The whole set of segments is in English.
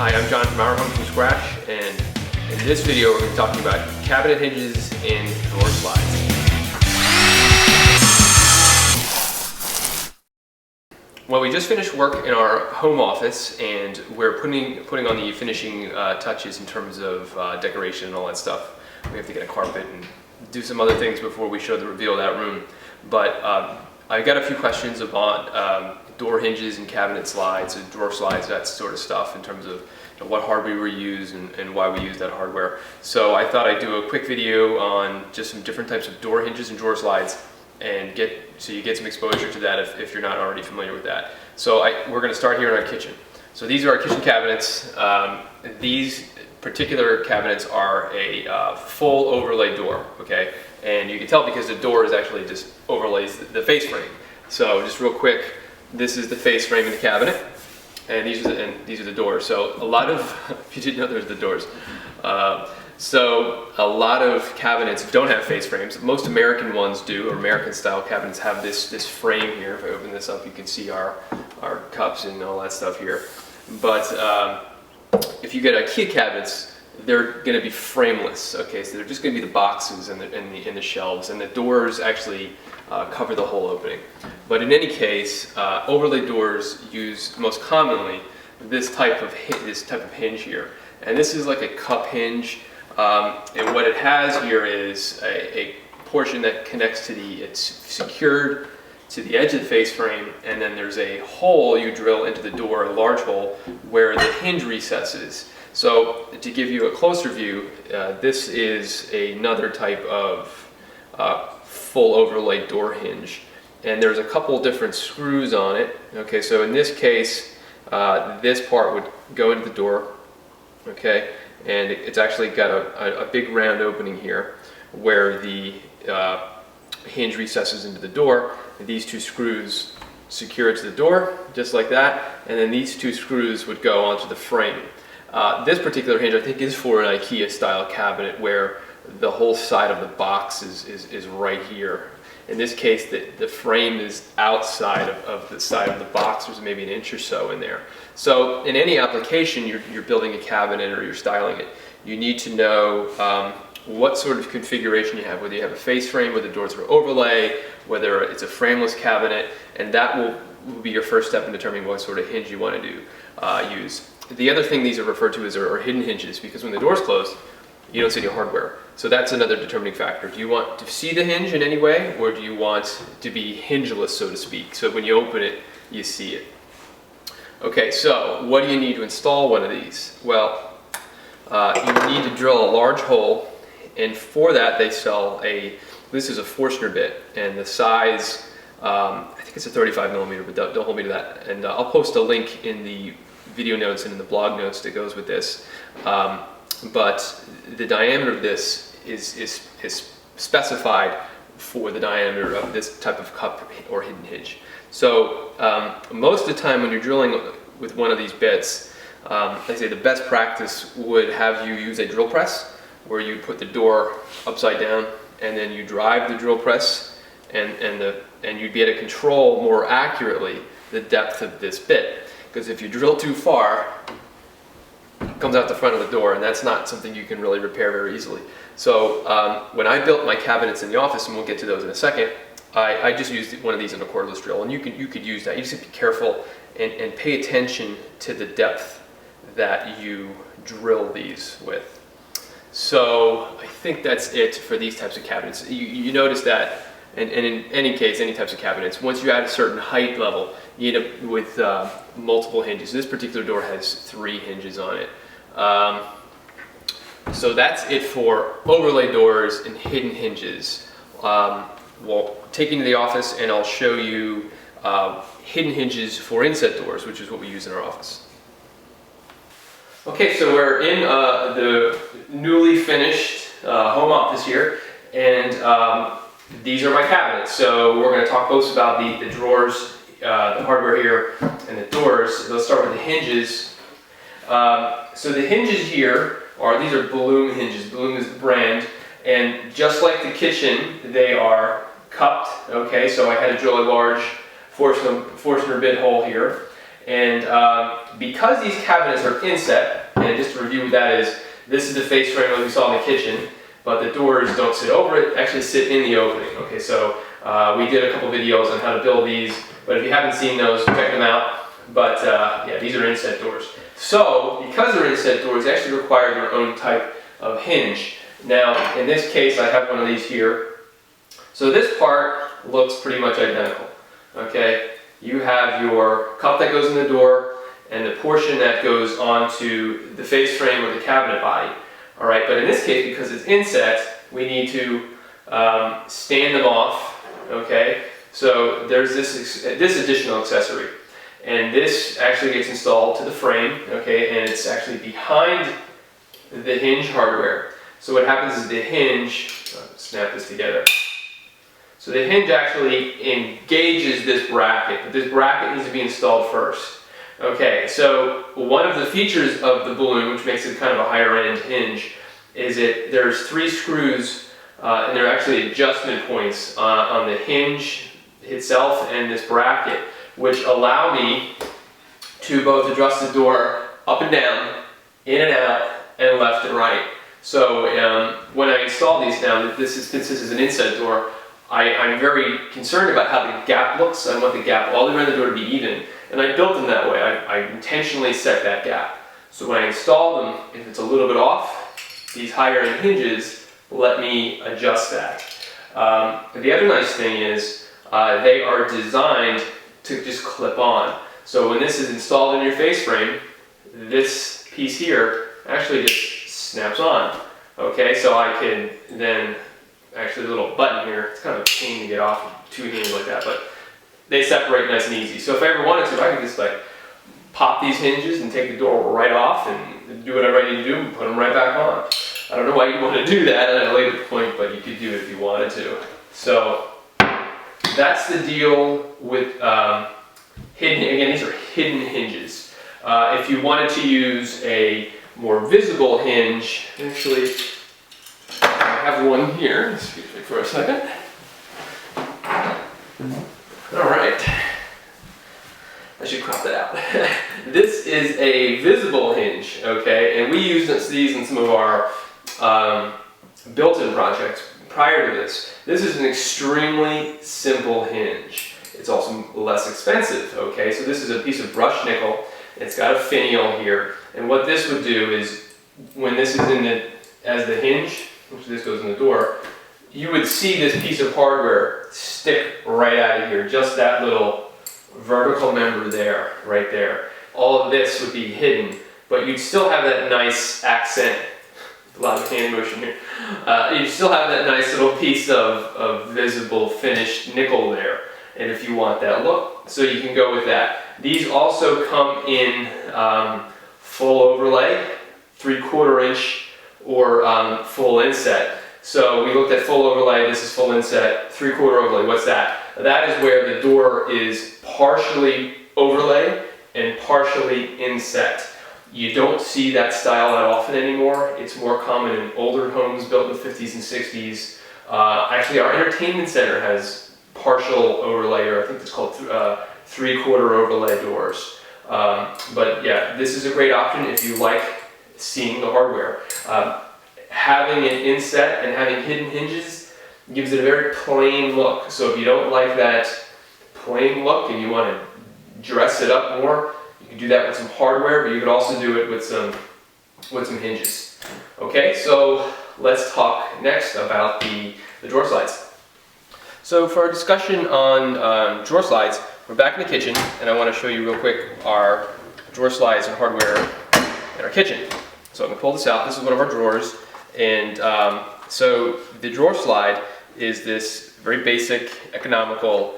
Hi, I'm John from Our Home from Scratch, and in this video we're going to be talking about cabinet hinges and drawer slides. Well, we just finished work in our home office, and we're putting on the finishing touches in terms of decoration and all that stuff. We have to get a carpet and do some other things before we show the reveal of that room. But I got a few questions about door hinges and cabinet slides and drawer slides, that sort of stuff, in terms of what hardware we use and why we use that hardware. So I thought I'd do a quick video on just some different types of door hinges and drawer slides, and so you get some exposure to that if you're not already familiar with that. So we're going to start here in our kitchen. So these are our kitchen cabinets. These particular cabinets are a full overlay door, okay? And you can tell because the door is actually just overlays the face frame. So just real quick, this is the face frame in the cabinet, and these are the doors. So a lot of, if you didn't know there's the doors. So a lot of cabinets don't have face frames. Most American ones do, or American style cabinets have this frame here. If I open this up, you can see our cups and all that stuff here. But if you get IKEA cabinets, they're going to be frameless. Okay, so they're just going to be the boxes and the shelves, and the doors actually cover the whole opening. But in any case, overlay doors use most commonly this type of hinge here, and this is like a cup hinge. And what it has here is a portion that connects to it's secured to the edge of the face frame, and then there's a hole you drill into the door, a large hole, where the hinge recesses. So to give you a closer view, this is another type of full overlay door hinge. And there's a couple different screws on it. Okay, so in this case, this part would go into the door, okay? And it's actually got a big round opening here where the hinge recesses into the door. These two screws secure it to the door, just like that, and then these two screws would go onto the frame. This particular hinge, I think, is for an IKEA style cabinet where the whole side of the box is right here. In this case, the frame is outside of the side of the box. There's maybe an inch or so in there. So in any application, you're building a cabinet or you're styling it, you need to know what sort of configuration you have, whether you have a face frame, whether the doors are overlay, whether it's a frameless cabinet, and that will be your first step in determining what sort of hinge you want to use. The other thing these are referred to as are hidden hinges, because when the door's closed, you don't see any hardware. So that's another determining factor. Do you want to see the hinge in any way, or do you want to be hingeless, so to speak? So when you open it, you see it. Okay, so what do you need to install one of these? Well, you need to drill a large hole, and for that they sell this is a Forstner bit, and the size, I think it's a 35 millimeter, but don't hold me to that. And I'll post a link in the video notes and in the blog notes that goes with this. But the diameter of this is specified for the diameter of this type of cup or hidden hinge. So most of the time when you're drilling with one of these bits, I say the best practice would have you use a drill press, where you put the door upside down and then you drive the drill press, and you'd be able to control more accurately the depth of this bit. Because if you drill too far, it comes out the front of the door, and that's not something you can really repair very easily. So when I built my cabinets in the office, and we'll get to those in a second, I just used one of these in a cordless drill, and you could use that. You just have to be careful and pay attention to the depth that you drill these with. So I think that's it for these types of cabinets. You notice that, and in any case, any types of cabinets, once you add a certain height level, you end up with multiple hinges. This particular door has 3 hinges on it. So that's it for overlay doors and hidden hinges. We'll take you to the office, and I'll show you hidden hinges for inset doors, which is what we use in our office. Okay, so we're in the newly finished home office here, and these are my cabinets. So we're going to talk both about the drawers, the hardware here, and the doors. Let's start with the hinges. So the hinges here these are Bloom hinges. Bloom is the brand, and just like the kitchen, they are cupped. Okay, so I had to drill a large Forstner bit hole here, And because these cabinets are inset, and just to review what that is, this is the face frame like we saw in the kitchen, but the doors don't sit over it, actually sit in the opening. Okay, so we did a couple videos on how to build these, but if you haven't seen those, check them out. But yeah, these are inset doors. So because they're inset doors, they actually require their own type of hinge. Now, in this case, I have one of these here. So this part looks pretty much identical. Okay, you have your cup that goes in the door and the portion that goes onto the face frame or the cabinet body. All right, but in this case, because it's inset, we need to stand them off. Okay, so there's this additional accessory, and this actually gets installed to the frame. Okay, and it's actually behind the hinge hardware. So what happens is the hinge, snap this together. So the hinge actually engages this bracket, but this bracket needs to be installed first. Okay, so one of the features of the balloon, which makes it kind of a higher end hinge, is there's 3 screws, and they're actually adjustment points on the hinge itself and this bracket, which allow me to both adjust the door up and down, in and out, and left and right. So when I install these now, since this is an inset door, I'm very concerned about how the gap looks. I want the gap all the way around the door to be even, and I built them that way. I intentionally set that gap. So when I install them, if it's a little bit off, these higher end hinges let me adjust that. The other nice thing is they are designed to just clip on. So when this is installed in your face frame, this piece here actually just snaps on. Okay, so I can then, actually the little button here, it's kind of a pain to get off 2 hinges like that, but they separate nice and easy. So if I ever wanted to, I could just like pop these hinges and take the door right off and do whatever I need to do and put them right back on. I don't know why you want to do that at a later point, but you could do it if you wanted to. So that's the deal with hidden, again, these are hidden hinges. If you wanted to use a more visible hinge, actually, I have one here. Excuse me for a second. All right. I should crop that out. This is a visible hinge, okay? And we use these in some of our built-in projects prior to this. This is an extremely simple hinge. It's also less expensive, okay? So this is a piece of brushed nickel. It's got a finial here. And what this would do is, when this is as the hinge, which this goes in the door, you would see this piece of hardware stick right out of here, just that little vertical member there, right there. All of this would be hidden, but you'd still have that nice accent, a lot of hand motion here, you'd still have that nice little piece of visible finished nickel there, and if you want that look, so you can go with that. These also come in full overlay, 3/4 inch, or full inset. So we looked at full overlay, this is full inset, 3/4 overlay. What's that? That is where the door is partially overlay and partially inset. You don't see that style that often anymore. It's more common in older homes built in the 50s and 60s. Actually, our entertainment center has partial overlay, or I think it's called 3/4 overlay doors. But yeah, this is a great option if you like seeing the hardware. Having an inset and having hidden hinges gives it a very plain look. So if you don't like that plain look and you want to dress it up more, you can do that with some hardware, but you could also do it with some hinges. Okay, so let's talk next about the drawer slides. So for our discussion on drawer slides, we're back in the kitchen, and I want to show you real quick our drawer slides and hardware in our kitchen. So I'm going to pull this out. This is one of our drawers, and so the drawer slide is this very basic, economical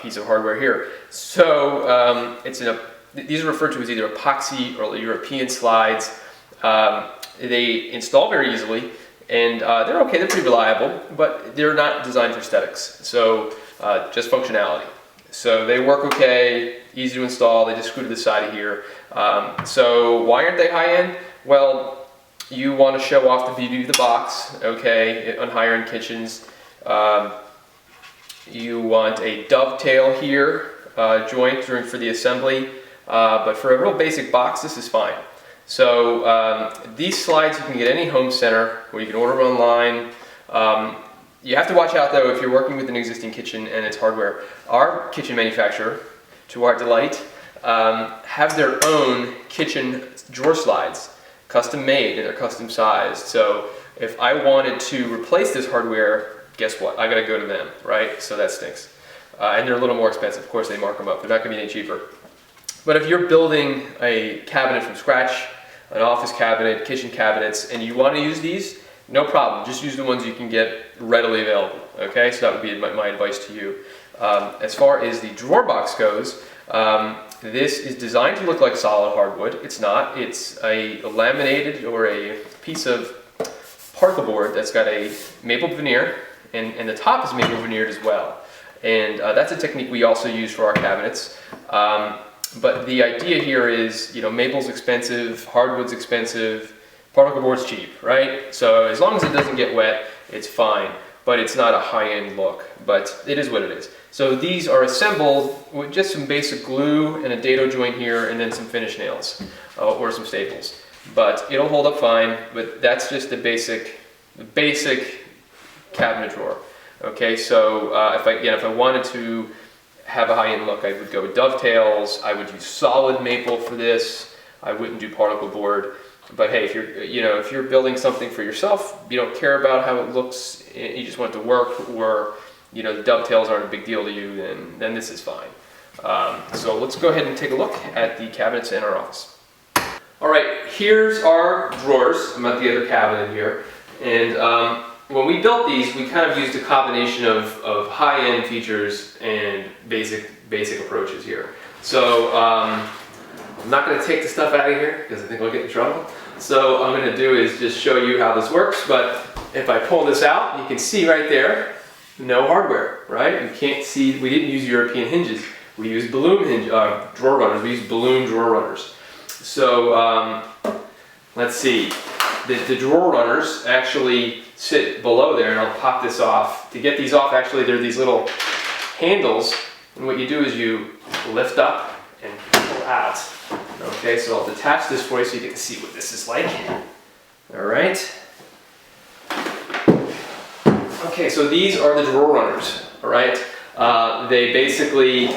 piece of hardware here. So these are referred to as either epoxy or European slides. They install very easily, and they're okay, they're pretty reliable, but they're not designed for aesthetics, so just functionality. So they work okay, easy to install, they just screw to the side of here. So why aren't they high-end? Well, you want to show off the beauty of the box, okay, on higher-end kitchens. You want a dovetail here, joint for the assembly, but for a real basic box, this is fine. So these slides you can get any home center, or you can order them online. You have to watch out though if you're working with an existing kitchen and it's hardware. Our kitchen manufacturer, to our delight, have their own kitchen drawer slides, custom made and they're custom sized. So if I wanted to replace this hardware, guess what? I gotta go to them, right? So that stinks. And they're a little more expensive. Of course, they mark them up. They're not gonna be any cheaper. But if you're building a cabinet from scratch, an office cabinet, kitchen cabinets, and you want to use these, no problem. Just use the ones you can get readily available. Okay, so that would be my advice to you. As far as the drawer box goes, this is designed to look like solid hardwood. It's not. It's a laminated or a piece of particle board that's got a maple veneer, and the top is maple veneered as well. And that's a technique we also use for our cabinets. But the idea here is, you know, maple's expensive, hardwood's expensive, particle board's cheap, right? So as long as it doesn't get wet, it's fine. But it's not a high-end look, but it is what it is. So these are assembled with just some basic glue and a dado joint here, and then some finish nails or some staples. But it'll hold up fine. But that's just the basic cabinet drawer. Okay, so if I wanted to have a high-end look, I would go with dovetails. I would use solid maple for this. I wouldn't do particle board. But hey, if you're building something for yourself, you don't care about how it looks, you just want it to work, or the dovetails aren't a big deal to you, then this is fine. So let's go ahead and take a look at the cabinets in our office. All right, here's our drawers. I'm at the other cabinet here, and when we built these, we kind of used a combination of high-end features and basic approaches here. So I'm not going to take the stuff out of here because I think I'll get in trouble. So what I'm going to do is just show you how this works. But if I pull this out, you can see right there, no hardware, right? You can't see, we didn't use European hinges. We used balloon drawer runners. We used balloon drawer runners. So let's see. The drawer runners actually sit below there, and I'll pop this off. To get these off, actually, there are these little handles, and what you do is you lift up and pull out. Okay, so I'll detach this for you so you can see what this is like. All right. Okay, so these are the drawer runners. All right. They basically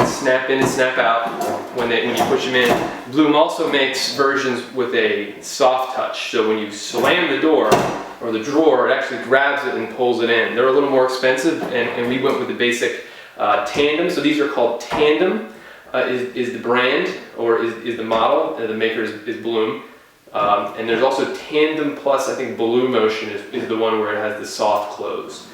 snap in and snap out when you push them in. Bloom also makes versions with a soft touch, so when you slam the door or the drawer, it actually grabs it and pulls it in. They're a little more expensive, and we went with the basic Tandem. So these are called Tandem. Is the brand, or is the model, the maker is Bloom. And there's also Tandem Plus, I think Blue Motion is the one where it has the soft close.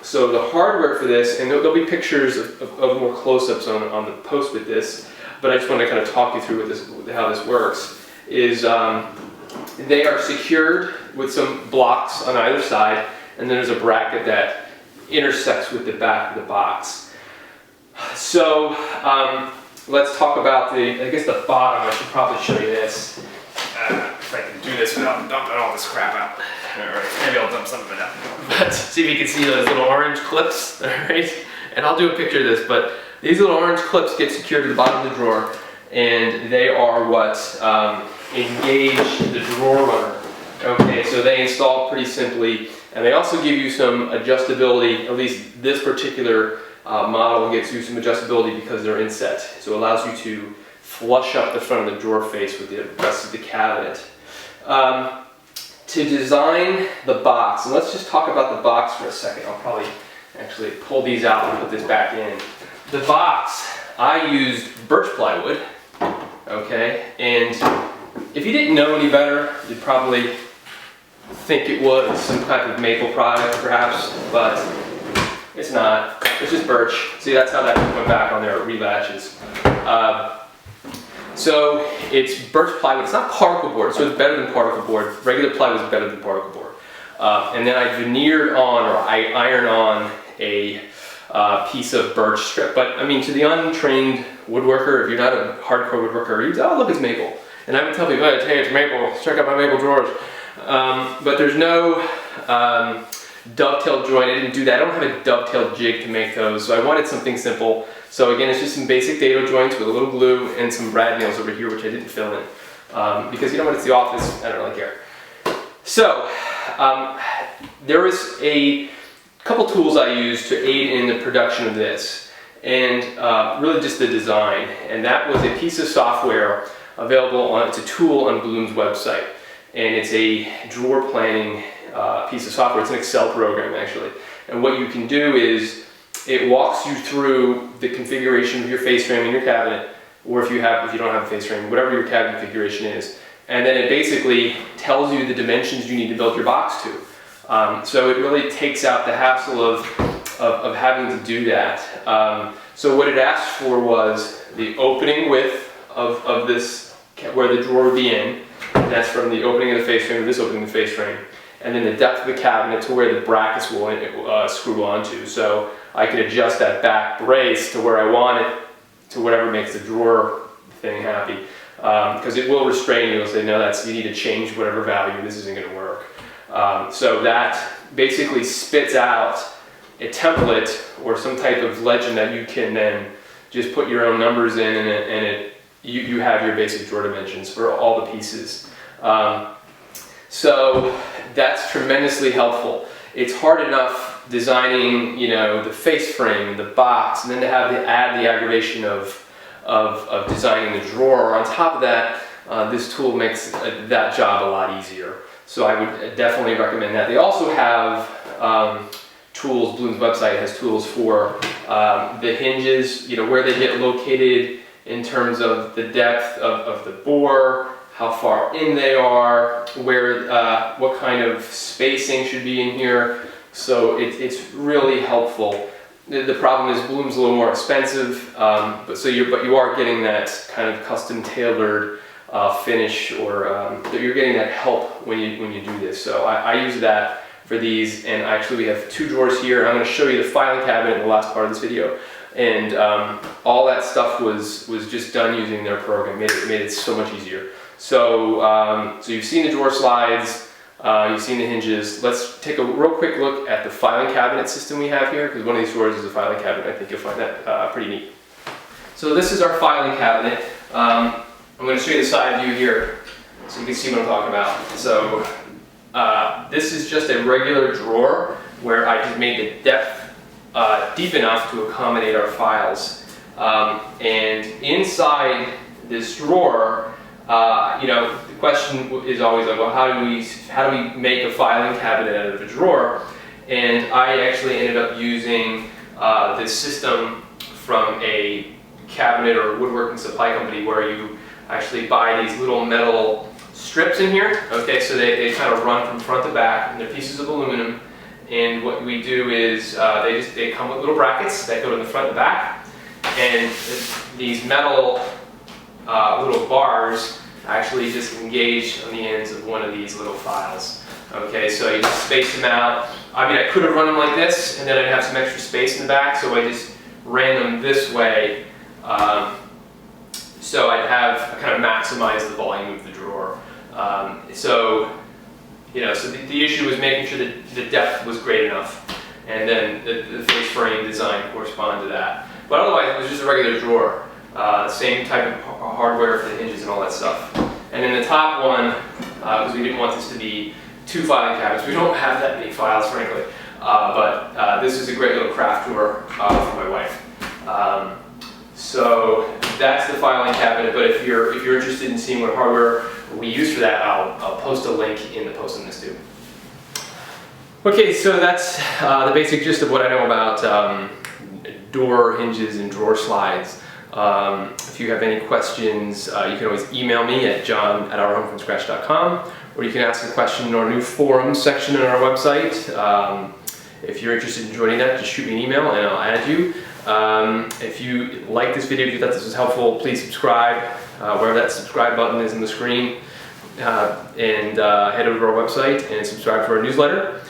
So the hardware for this, and there'll be pictures of more close-ups on the post with this, but I just want to kind of talk you through how this works, is they are secured with some blocks on either side, and then there's a bracket that intersects with the back of the box. So let's talk about the bottom. I should probably show you this. If I can do this without dumping all this crap out. Alright, maybe I'll dump some of it out. But see if you can see those little orange clips. Alright, and I'll do a picture of this, but these little orange clips get secured to the bottom of the drawer, and they are what engage the drawer runner. Okay, so they install pretty simply, and they also give you some adjustability. At least this particular model gets you some adjustability because they're inset. So it allows you to flush up the front of the drawer face with the rest of the cabinet. To design the box, and let's just talk about the box for a second. I'll probably actually pull these out and put this back in. The box, I used birch plywood, okay? And if you didn't know any better, you'd probably think it was some type of maple product, perhaps, but it's not. It's just birch. See, that's how that went back on there. It relatches. So it's birch plywood. It's not particle board, so it's better than particle board. Regular plywood is better than particle board. And then I veneered on, or I ironed on a piece of birch strip. But I mean, to the untrained woodworker, if you're not a hardcore woodworker, you'd say, oh, look, it's maple. And I would tell people, hey, it's maple. Check out my maple drawers. But there's no dovetail joint. I didn't do that. I don't have a dovetail jig to make those, so I wanted something simple. So again, it's just some basic dado joints with a little glue and some brad nails over here, which I didn't fill in. Because you know what, it's the office, I don't really care. So, there was a couple tools I used to aid in the production of this, and really just the design. And that was a piece of software available on, it's a tool on Bloom's website. And it's a drawer planning piece of software. It's an Excel program, actually. And what you can do is, it walks you through the configuration of your face frame in your cabinet, or if you don't have a face frame, whatever your cabinet configuration is. And then it basically tells you the dimensions you need to build your box to. So it really takes out the hassle of having to do that. So what it asked for was the opening width of this, where the drawer would be in. And that's from the opening of the face frame to this opening of the face frame. And then the depth of the cabinet to where the brackets will screw onto. So I can adjust that back brace to where I want it, to whatever makes the drawer thing happy. Because it will restrain you. It'll say, no, you need to change whatever value, this isn't going to work. So that basically spits out a template or some type of legend that you can then just put your own numbers in, and you have your basic drawer dimensions for all the pieces. So that's tremendously helpful. It's hard enough designing, the face frame and the box, and then to add the aggravation of designing the drawer. On top of that, this tool makes that job a lot easier. So I would definitely recommend that. They also have tools. Bloom's website has tools for the hinges, where they get located in terms of the depth of the bore, how far in they are, what kind of spacing should be in here. So it's really helpful. The problem is Bloom's a little more expensive, but you are getting that kind of custom tailored finish, or you're getting that help when you do this. So I use that for these, and actually we have two drawers here. I'm going to show you the filing cabinet in the last part of this video, and all that stuff was just done using their program. Made it so much easier. So you've seen the drawer slides. You've seen the hinges. Let's take a real quick look at the filing cabinet system we have here, because one of these drawers is a filing cabinet. I think you'll find that pretty neat. So this is our filing cabinet. I'm going to show you the side view here so you can see what I'm talking about. So this is just a regular drawer where I just made the depth deep enough to accommodate our files. And inside this drawer, the question is always like, well, how do we make a filing cabinet out of a drawer? And I actually ended up using this system from a cabinet or woodworking supply company, where you actually buy these little metal strips in here. Okay, so they kind of run from front to back, and they're pieces of aluminum. And what we do is they come with little brackets that go to the front and back, and these metal little bars actually just engage on the ends of one of these little files. Okay, so you just space them out. I mean, I could have run them like this, and then I'd have some extra space in the back, so I just ran them this way. So I kind of maximize the volume of the drawer. So the issue was making sure that the depth was great enough, and then the face frame design corresponded to that. But otherwise, it was just a regular drawer. Same type of hardware for the hinges and all that stuff. And then the top one, because we didn't want this to be two filing cabinets. We don't have that many files, frankly. But this is a great little craft drawer for my wife. So that's the filing cabinet. But if you're interested in seeing what hardware we use for that, I'll post a link in the post on this too. Okay, so that's the basic gist of what I know about door hinges and drawer slides. If you have any questions, you can always email me at john@ourhomefromscratch.com, or you can ask a question in our new forums section on our website. If you're interested in joining that, just shoot me an email and I'll add you. If you like this video, if you thought this was helpful, please subscribe, wherever that subscribe button is on the screen, and head over to our website and subscribe to our newsletter.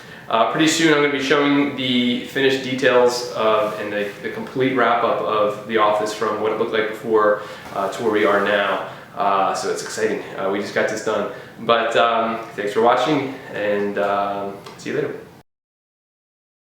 Pretty soon I'm going to be showing the finished details and the complete wrap-up of the office from what it looked like before to where we are now. So it's exciting. We just got this done. But thanks for watching, and see you later.